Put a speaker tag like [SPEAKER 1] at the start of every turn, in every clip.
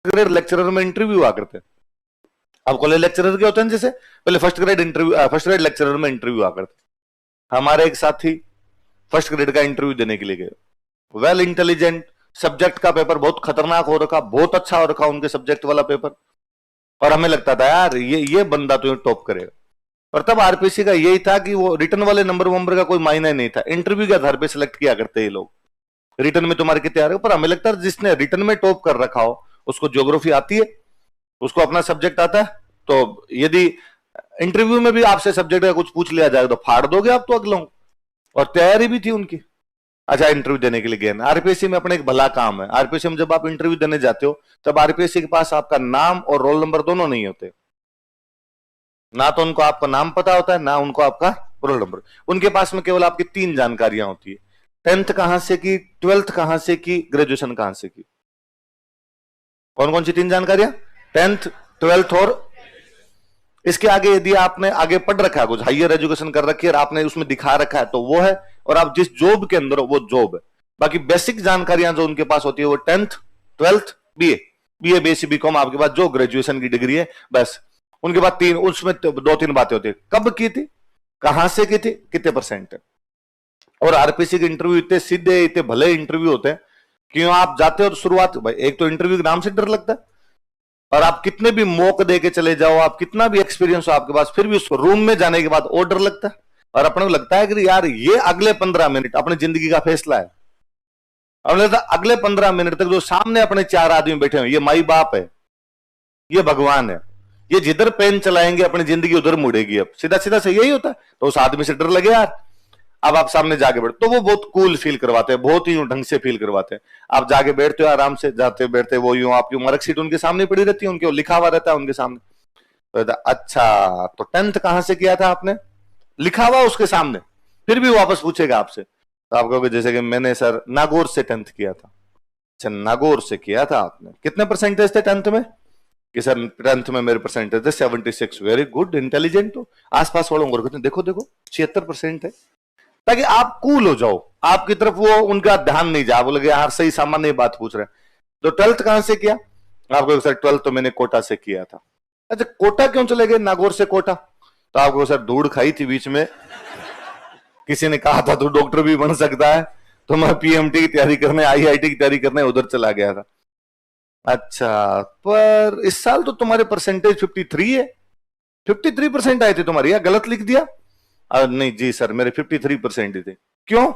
[SPEAKER 1] Grade lecturer में interview हुआ करते हैं। अब कॉलेज लेक्चरर के होते हैं जैसे, पहले फर्स्ट ग्रेड लेक्चरर में इंटरव्यू हुआ करते। हमारे एक साथी फर्स्ट ग्रेड का इंटरव्यू देने के लिए गए, वेल इंटेलिजेंट, सब्जेक्ट का पेपर बहुत खतरनाक हो रखा, बहुत अच्छा हो रखा उनके सब्जेक्ट वाला पेपर, और हमें लगता था यार ये बंदा तो टॉप करेगा। और तब आरपीसी का यही था कि वो रिटर्न वाले नंबर का कोई मायना नहीं था, इंटरव्यू के आधार पर सिलेक्ट किया करते ये लोग, रिटर्न में तुम्हारे कितने आ रहे हो। पर हमें लगता है जिसने रिटर्न में टॉप कर रखा हो उसको ज्योग्राफी आती है, उसको अपना सब्जेक्ट आता है, तो यदि इंटरव्यू में भी आपसे सब्जेक्ट का कुछ पूछ लिया जाए तो फाड़ दोगे आप तो अगलों, और तैयारी भी थी उनकी। अच्छा, इंटरव्यू देने के लिए गए। आरपीएससी में अपने एक भला काम है, आरपीएससी में जब आप इंटरव्यू देने जाते हो तब आरपीएससी के पास आपका नाम और रोल नंबर दोनों नहीं होते, ना तो उनको आपका नाम पता होता है ना उनको आपका रोल नंबर। उनके पास में केवल आपकी 3 जानकारियां होती है, 10th कहां से की, 12th कहां से की, ग्रेजुएशन कहां से की। कौन कौन सी 3 जानकारियां? 10th, 12th और इसके आगे यदि आपने आगे पढ़ रखा है, कुछ हायर एजुकेशन कर रखी है और आपने उसमें दिखा रखा है तो वो है, और आप जिस जॉब के अंदर हो वो जॉब है। बाकी बेसिक जानकारियां जो उनके पास होती है वो 10th, 12th, BA, BSc, BCom, आपके पास जो ग्रेजुएशन की डिग्री है बस। उनके बाद 3, उसमें 2-3 बातें होती है, कब की थी, कहां से की थी, कितने परसेंट है। और आरपीसी के इंटरव्यू इतने सीधे, इतने भले इंटरव्यू होते हैं कि आप जाते हो तो शुरुआत, भाई एक तो इंटरव्यू के नाम से डर लगता है, और आप कितने भी मौके दे के चले जाओ, आप कितना भी एक्सपीरियंस हो आपके पास, फिर भी उस रूम में जाने के बाद और डर लगता है। और अपने को लगता है कि यार ये अगले 15 मिनट अपनी जिंदगी का फैसला है। अब लगता है अगले 15 मिनट तक जो सामने अपने 4 आदमी बैठे हैं, ये माई बाप है, ये भगवान है, ये जिधर पेन चलाएंगे अपनी जिंदगी उधर मुड़ेगी। अब सीधा सीधा से यही होता है, तो उस आदमी से डर लगे यार। अब आप सामने जाके बैठो तो वो बहुत कूल फील करवाते हैं, बहुत ही ढंग से फील करवाते हैं। आप जाके बैठते हो आराम से, जाते बैठते वो यूं आपकी मार्कशीट उनके सामने पड़ी रहती है, उनके लिखा हुआ रहता है उनके सामने। तो अच्छा, तो 10th कहां से किया था आपने, लिखा हुआ उसके सामने, फिर भी वापस पूछेगा आपसे, तो आप कहोगे जैसे कि मैंने सर नागौर से 10th किया था। अच्छा, नागौर से किया था आपने, कितने परसेंटेज थे 10th में? कि सर 10th में मेरे परसेंटेज थे 76। वेरी गुड, इंटेलिजेंट हो। आसपास वालों को कहते देखो देखो 76% है, ताकि आप कूल हो जाओ, आपकी तरफ वो उनका ध्यान नहीं जाए, वो लगे यार सही सामान्य बात पूछ रहे हैं। तो 12th कहां से किया? आपको सर 12th तो मैंने कोटा से किया था। अच्छा, कोटा क्यों चले गए, नागौर से कोटा? तो आपको सर धूड़ खाई थी बीच में, किसी ने कहा था तू डॉक्टर भी बन सकता है, तो मैं पीएमटी की तैयारी करने, आईआईटी की तैयारी करने उधर चला गया था। अच्छा, पर इस साल तो तुम्हारे परसेंटेज 53 है, 53% आए थे तुम्हारी, या गलत लिख दिया? नहीं जी सर मेरे 53% ही थे। क्यों?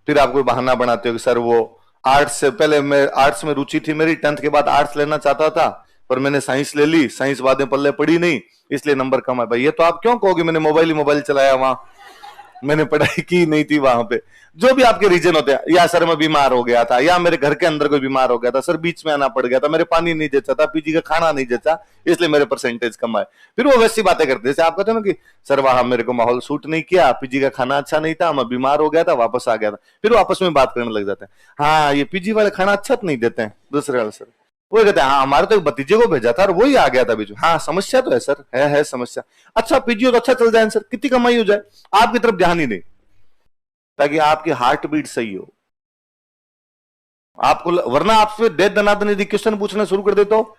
[SPEAKER 1] फिर आप कोई बहाना बनाते हो कि सर वो आर्ट्स से पहले, मैं आर्ट्स में रुचि थी मेरी, 10th के बाद आर्ट्स लेना चाहता था, पर मैंने साइंस ले ली, साइंस बाद में पल्ले पड़ी नहीं, इसलिए नंबर कम है। भाई ये तो आप क्यों कहोगे मैंने मोबाइल चलाया वहां, मैंने पढ़ाई की नहीं थी वहां पे। जो भी आपके रीजन होते हैं, या सर मैं बीमार हो गया था, या मेरे घर के अंदर कोई बीमार हो गया था, सर बीच में आना पड़ गया था, मेरे पानी नहीं जचा था, पीजी का खाना नहीं जचा, इसलिए मेरे परसेंटेज कम आए। फिर वो वैसी बातें करते जैसे आप कहते हो ना कि सर वहां मेरे को माहौल सूट नहीं किया, पीजी का खाना अच्छा नहीं था, मैं बीमार हो गया था, वापस आ गया था। फिर वो आपस में बात करने लग जाते हैं, हाँ ये पीजी वाले खाना अच्छा नहीं देते हैं दूसरे वाले। सर वो कहते हैं हाँ हमारे तो एक भतीजे को भेजा था और वही आ गया था बीच में। हाँ समस्या तो है सर, है समस्या। अच्छा पीजी तो अच्छा चल जाए सर, कितनी कमाई हो जाए, आपकी तरफ ध्यान ही नहीं, ताकि आपकी हार्ट बीट सही हो। आपको वरना आपसे दे दनादन यदि क्वेश्चन पूछना शुरू कर देते हो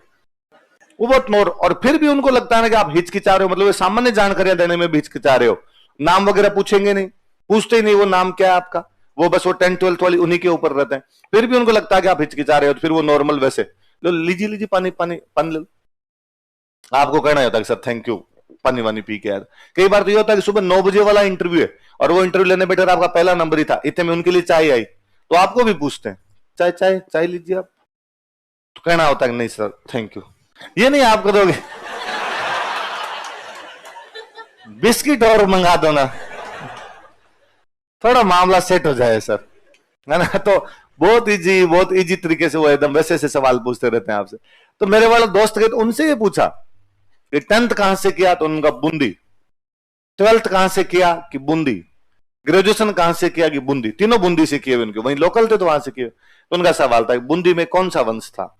[SPEAKER 1] वो बहुत नोर, और फिर भी उनको लगता है ना कि आप हिचकिचा रहे हो, मतलब सामान्य जानकारियां देने में भी हिचकिचा रहे हो। नाम वगैरह पूछेंगे नहीं, पूछते ही नहीं वो नाम क्या है आपका, वो बस वो 10th 12th वाली उन्हीं के ऊपर रहते हैं। फिर भी उनको लगता है कि आप हिचकिचा रहे हो, तो फिर वो नॉर्मल वैसे लो, लीजिए पानी पानी ले लो। आपको कहना होता है सर थैंक यू, पानी वानी पी के आया। कई बार तो ये होता है कि सुबह 9 बजे वाला इंटरव्यू है और वो इंटरव्यू लेने बैठे आपका पहला नंबर ही था, इतने में उनके लिए चाय आई, तो आपको भी पूछते हैं चाय चाय चाय लीजिए आप, तो कहना होता है नहीं सर थैंक यू। ये नहीं आप करोगे बिस्किट और मंगा दो ना, थोड़ा मामला सेट हो जाए सर, है ना। तो बहुत इजी तरीके से वो एकदम वैसे से सवाल पूछते रहते हैं आपसे। तो मेरे वाले दोस्त गए तो उनसे ये पूछा कि 10th कहां से किया, तो उनका बूंदी। 12th कहां से किया कि बूंदी। ग्रेजुएशन कहां से किया कि बूंदी, तीनों बूंदी से किए उनके, वहीं लोकल थे तो वहां से किए। तो उनका सवाल था बूंदी में कौन सा वंश था,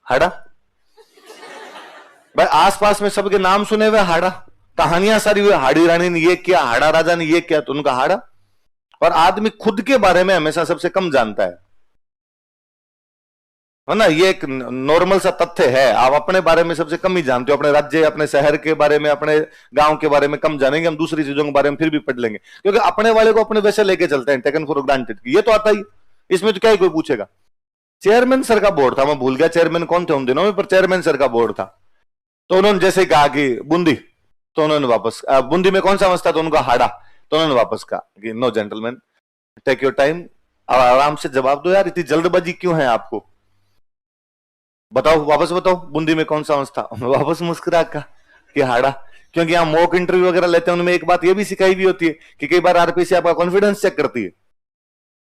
[SPEAKER 1] हाड़ा। भाई आसपास में सबके नाम सुने हुए हाड़ा, कहानियां सारी हुई, हाड़ी रानी ने ये किया, हाड़ा राजा ने ये किया, तो उनका हाड़ा। और आदमी खुद के बारे में हमेशा सबसे कम जानता है। है ना। ये एक नॉर्मल सा तथ्य है। आप अपने बारे में सबसे कम ही जानते हो, अपने राज्य, अपने शहर के बारे में, अपने गांव के बारे में कम जानेंगे। हम दूसरी चीजों के बारे में फिर भी पढ़ लेंगे, क्योंकि अपने वाले को अपने वैसे लेके चलते हैं, टेकन फॉर ग्रांटेड। ये तो आता ही, इसमें तो क्या ही कोई पूछेगा। चेयरमैन सर का बोर्ड था, मैं भूल गया चेयरमैन कौन थे उन दिनों में, पर चेयरमैन सर का बोर्ड था। तो उन्होंने जैसे ही कहा कि बूंदी, तो उन्होंने वापस, बूंदी में कौन सा वंश था, तो उनका हाड़ा। तो उन्होंने वापस कहा कि no gentleman, take your time, आराम से जवाब दो यार, इतनी जल्दबाजी क्यों है आपको, बताओ, वापस बताओ, बूंदी में कौन सा वंश था। वापस मुस्कुरा कहा कि हाड़ा। क्योंकि यहाँ मॉक इंटरव्यू वगैरह लेते हैं, उनमें एक बात यह भी सिखाई भी होती है कि कई बार आरपीसी आपका कॉन्फिडेंस चेक करती है,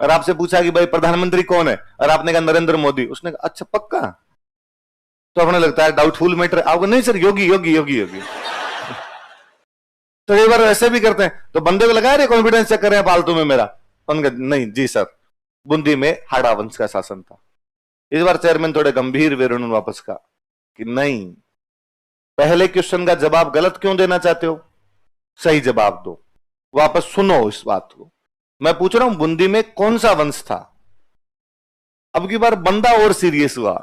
[SPEAKER 1] और आपसे पूछा कि भाई प्रधानमंत्री कौन है, और आपने कहा नरेंद्र मोदी, उसने कहा अच्छा पक्का, तो अपने लगता है डाउटफुल मैटर, आपको नहीं सर योगी योगी योगी योगी। तो कई बार ऐसे भी करते हैं, तो बंदे को लगा रहे कॉन्फिडेंस चेक कर रहे हैं फालतू में मेरा, उनका नहीं जी सर, बूंदी में हाड़ा वंश का शासन था। इस बार चेयरमैन थोड़े गंभीर वे, उन्होंने वापस कहा कि नहीं, पहले क्वेश्चन का जवाब गलत क्यों देना चाहते हो, सही जवाब दो, वापस सुनो इस बात को। मैं पूछ रहा हूं बूंदी में कौन सा वंश था। अब की बार बंदा और सीरियस हुआ,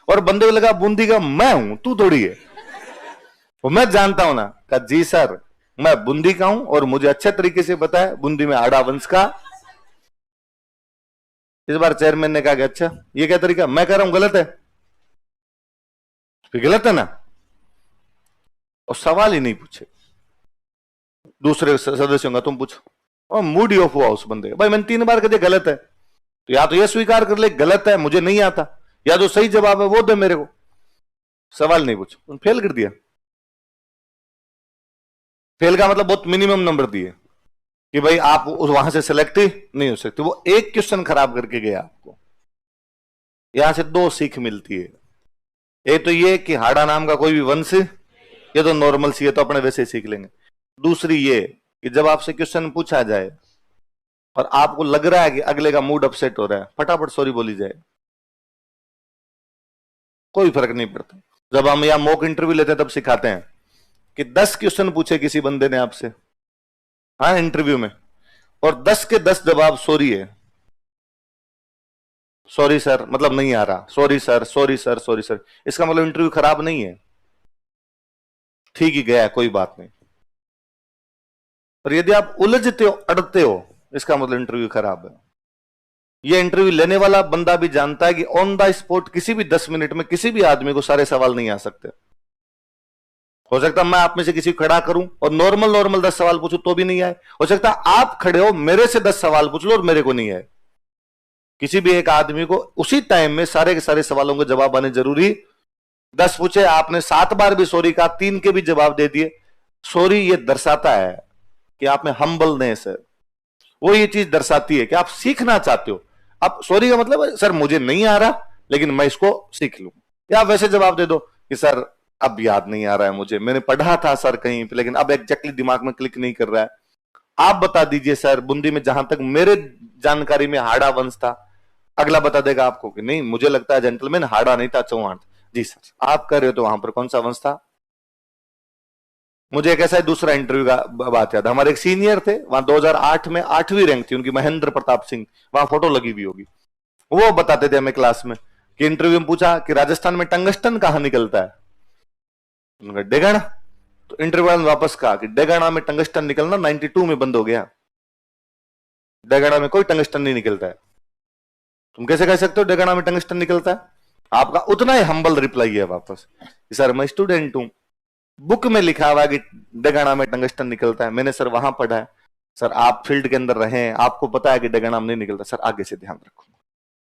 [SPEAKER 1] और बंदे को लगा बूंदी का मैं हूं, तू थोड़ी है, वो मैं जानता हूं ना। कहा जी सर, मैं बूंदी का हूं और मुझे अच्छे तरीके से पता है बूंदी में हाड़ा वंश का। इस बार चेयरमैन ने कहा कि अच्छा ये क्या तरीका, मैं कह रहा हूं गलत है, फिर गलत है ना, और सवाल ही नहीं पूछे दूसरे सदस्यों का, तुम पूछो। और मूड ही ऑफ हुआ उस बंदे, भाई मैंने 3 बार कहा गलत है, तो या तो ये स्वीकार कर ले गलत है, मुझे नहीं आता, या जो सही जवाब है वो दे मेरे को, सवाल नहीं पूछो। फेल कर दिया। फेल का मतलब बहुत मिनिमम नंबर दिए कि भाई आप वहां से सिलेक्ट ही नहीं हो सकते। वो एक क्वेश्चन खराब करके गया आपको। यहां से 2 सीख मिलती है। एक तो ये कि हाड़ा नाम का कोई भी वंश, ये तो नॉर्मल सी है, तो अपने वैसे ही सीख लेंगे। दूसरी ये कि जब आपसे क्वेश्चन पूछा जाए और आपको लग रहा है कि अगले का मूड अपसेट हो रहा है, फटाफट सॉरी बोली जाए, कोई फर्क नहीं पड़ता। जब हम यहां मॉक इंटरव्यू लेते हैं तब सिखाते हैं कि 10 क्वेश्चन पूछे किसी बंदे ने आपसे, हाँ इंटरव्यू में, और 10 के 10 जवाब सॉरी है। सॉरी सर मतलब नहीं आ रहा, sorry sir, sorry sir, sorry sir, इसका मतलब इंटरव्यू खराब नहीं है, ठीक ही गया, कोई बात नहीं। पर यदि आप उलझते हो, अड़ते हो, इसका मतलब इंटरव्यू खराब है। ये इंटरव्यू लेने वाला बंदा भी जानता है कि ऑन द स्पॉट किसी भी 10 मिनट में किसी भी आदमी को सारे सवाल नहीं आ सकते। हो सकता है मैं आप में से किसी को खड़ा करूं और नॉर्मल नॉर्मल 10 सवाल पूछूं तो भी नहीं आए। हो सकता है आप खड़े हो, मेरे से 10 सवाल पूछ लो और मेरे को नहीं आए। किसी भी एक आदमी को उसी टाइम में सारे के सारे सवालों के जवाब आने जरूरी। 10 पूछे, आपने 7 बार भी सॉरी कहा, 3 के भी जवाब दे दिए, सॉरी ये दर्शाता है कि आप में हम्बलनेस है। वो ये चीज दर्शाती है कि आप सीखना चाहते हो। अब सॉरी का मतलब है सर मुझे नहीं आ रहा लेकिन मैं इसको सीख लूं। या वैसे जवाब दे दो कि सर अब याद नहीं आ रहा है मुझे, मैंने पढ़ा था सर कहीं पे लेकिन अब एग्जैक्टली दिमाग में क्लिक नहीं कर रहा है, आप बता दीजिए सर बूंदी में जहां तक मेरे जानकारी में हाड़ा वंश था। अगला बता देगा आपको कि नहीं मुझे लगता है जेंटलमैन हाड़ा नहीं था, चौहान। जी सर आप कर रहे हो तो वहां पर कौन सा वंश था। मुझे एक ऐसा दूसरा इंटरव्यू का बात याद, हमारे एक सीनियर थे वहां 2008 में 8वीं रैंक थी उनकी, महेंद्र प्रताप सिंह, वहां फोटो लगी हुई होगी। वो बताते थे हमें क्लास में कि इंटरव्यू में पूछा कि राजस्थान में टंगस्टन कहां निकलता है, उनका डेगाना। तो इंटरव्यू में वापस कहा कि डेगाना में टंगस्टन निकलना 92 में बंद हो गया, डेगाना में कोई टंगस्टन नहीं निकलता है। तुम कैसे कह सकते हो डेगाना में टंगस्टन निकलता है। आपका उतना ही हम्बल रिप्लाई है वापस कि सर मैं स्टूडेंट हूं, बुक में लिखा हुआ है कि डेगाना में टंगस्टन निकलता है, मैंने सर वहां पढ़ा है। सर आप फील्ड के अंदर रहे, आपको पता है कि डेगाना में नहीं निकलता। सर आगे से ध्यान रखूंगा।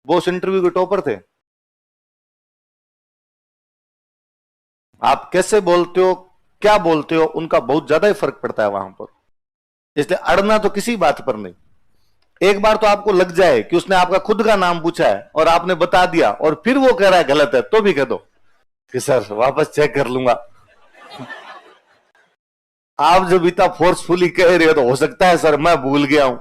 [SPEAKER 1] वो उस इंटरव्यू के टॉपर थे। आप कैसे बोलते हो, क्या बोलते हो, उनका बहुत ज्यादा ही फर्क पड़ता है वहां पर। इसलिए अड़ना तो किसी बात पर नहीं। एक बार तो आपको लग जाए कि उसने आपका खुद का नाम पूछा है और आपने बता दिया और फिर वो कह रहा है गलत है, तो भी कह दो कि सर वापस चेक कर लूंगा। आप जब इतना फोर्सफुली कह रहे हो तो हो सकता है सर मैं भूल गया हूं,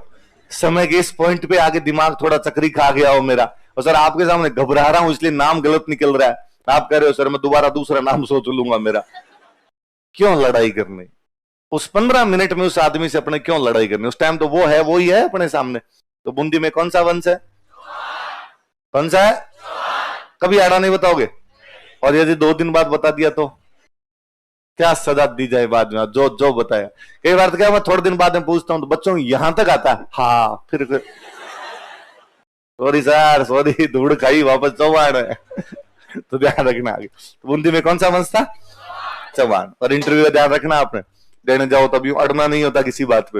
[SPEAKER 1] समय के इस पॉइंट पे आगे दिमाग थोड़ा चक्री खा गया हो मेरा, और सर आपके सामने घबरा रहा हूं इसलिए नाम गलत निकल रहा है। आप कह रहे हो सर मैं दोबारा दूसरा नाम सोच लूंगा मेरा। क्यों लड़ाई करनी उस 15 मिनट में, उस आदमी से अपने क्यों लड़ाई करनी। उस टाइम तो वो है, वो ही है अपने सामने। तो बूंदी में कौन सा वंश है, कौन सा है, कभी आड़ा नहीं बताओगे? और यदि 2 दिन बाद बता दिया तो क्या सजा दी जाए बाद में? जो जो बताया। कई बार तो क्या, मैं थोड़े दिन बाद में पूछता हूं तो बच्चों यहां तक आता है, हाँ फिर सॉरी सर सॉरी, धूड़ खाई, वापस चौहान है। तो ध्यान रखना आगे। तो बूंदी में कौन सा वंश था? चौहान। और इंटरव्यू का ध्यान रखना आपने, देने जाओ तभी अड़ना नहीं होता किसी बात पे।